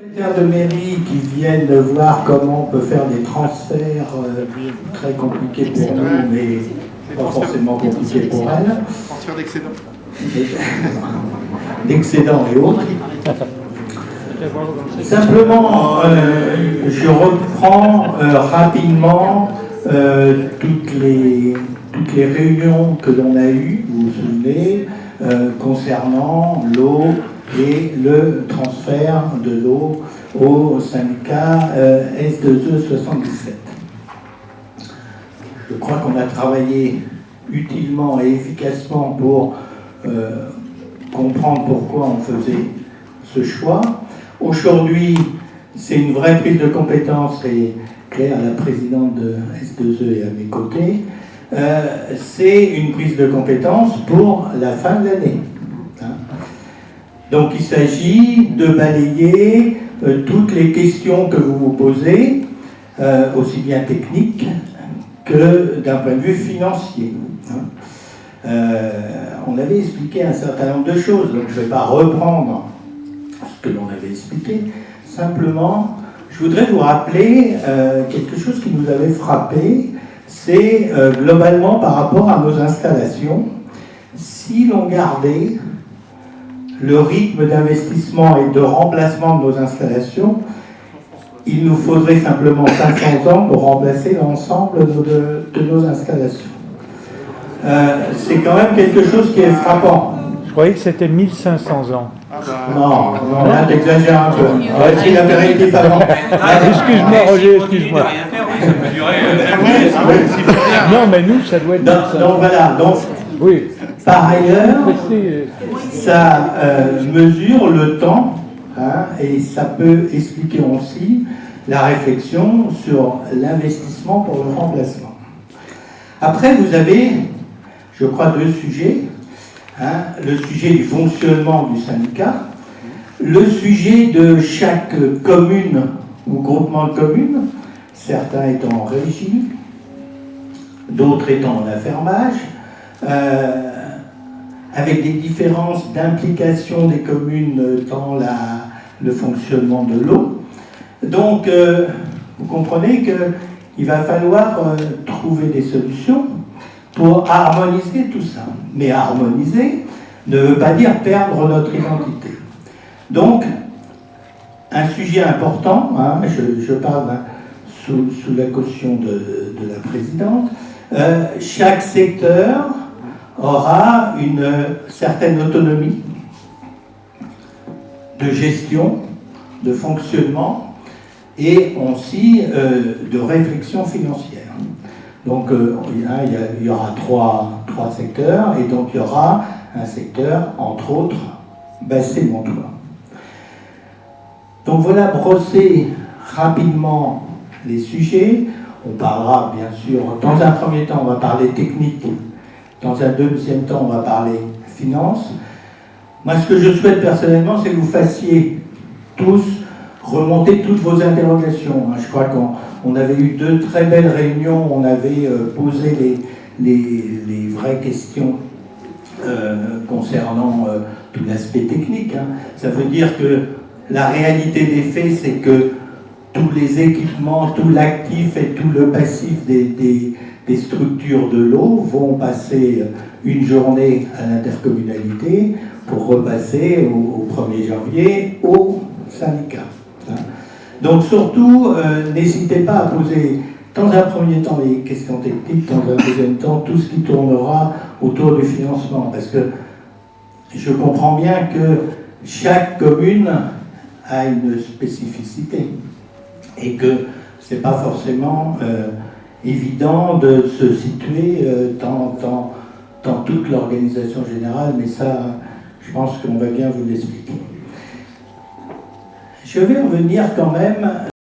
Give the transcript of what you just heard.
secrétaires de mairie qui viennent voir comment on peut faire des transferts très compliqués pour nous, mais pas forcément compliqués pour elles. Transfert d'excédent. D'excédent et autres. Simplement, je reprends rapidement toutes les réunions que l'on a eues, vous vous souvenez, concernant l'eau et le transfert de l'eau au syndicat S2E 77. Je crois qu'on a travaillé utilement et efficacement pour comprendre pourquoi on faisait ce choix. Aujourd'hui, c'est une vraie prise de compétence, et Claire, la présidente de S2E, est à mes côtés. C'est une prise de compétence pour la fin de l'année. Donc il s'agit de balayer toutes les questions que vous vous posez, aussi bien techniques que d'un point de vue financier. On avait expliqué un certain nombre de choses, donc je ne vais pas reprendre ce que l'on avait expliqué. Simplement, je voudrais vous rappeler quelque chose qui nous avait frappé, c'est globalement par rapport à nos installations, si l'on gardait le rythme d'investissement et de remplacement de nos installations, il nous faudrait simplement 500 ans pour remplacer l'ensemble de nos installations. C'est quand même quelque chose qui est frappant. Je croyais que c'était 1500 ans. Non, là t'exagères un peu. On va essayer l'apéritif avant. Excuse-moi Roger, excuse-moi. Non mais nous ça doit être... Donc voilà, donc, oui. Par ailleurs, ça mesure le temps, et ça peut expliquer aussi la réflexion sur l'investissement pour le remplacement. Après, vous avez, je crois, deux sujets. Le sujet du fonctionnement du syndicat, le sujet de chaque commune ou groupement de communes, certains étant en régie, d'autres étant en affermage, avec des différences d'implication des communes dans le fonctionnement de l'eau. Donc, vous comprenez qu'il va falloir trouver des solutions pour harmoniser tout ça. Mais harmoniser ne veut pas dire perdre notre identité. Donc, un sujet important, je parle sous la caution de la présidente, chaque secteur aura une certaine autonomie de gestion, de fonctionnement et aussi de réflexion financière. Donc il y aura trois secteurs, et donc il y aura un secteur, entre autres, Bassé-Montois. Donc voilà, brosser rapidement les sujets. On parlera bien sûr, dans un premier temps on va parler technique, dans un deuxième temps on va parler finance. Moi ce que je souhaite personnellement, c'est que vous fassiez tous remonter toutes vos interrogations. Je crois qu'on avait eu deux très belles réunions, on avait posé les vraies questions concernant tout l'aspect technique. Ça veut dire que la réalité des faits, c'est que tous les équipements, tout l'actif et tout le passif des structures de l'eau vont passer une journée à l'intercommunalité pour repasser au 1er janvier au syndicat. Donc surtout, n'hésitez pas à poser dans un premier temps les questions techniques, dans un deuxième temps tout ce qui tournera autour du financement, parce que je comprends bien que chaque commune a une spécificité et que ce n'est pas forcément évident de se situer dans toute l'organisation générale, mais ça, je pense qu'on va bien vous l'expliquer. Je vais revenir quand même